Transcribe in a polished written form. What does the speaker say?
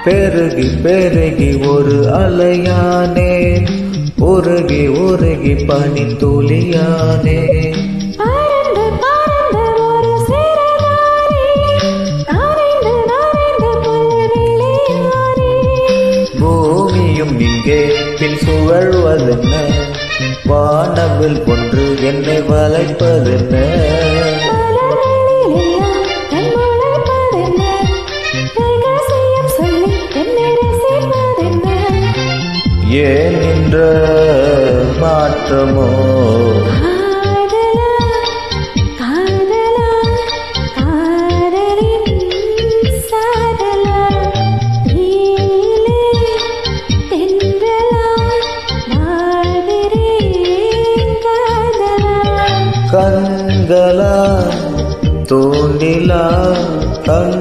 பெருகி பெருகி ஒரு அலையானே, உருகி உருகி பனி துளியானே. பூமியும் இங்கே பின் சுழல்வதென்ன, வானவில் ஒன்று என்னை வளைப்பதென்ன. ஏன் என்ற மாற்றமோ கண்களா தூண்டிலா கண்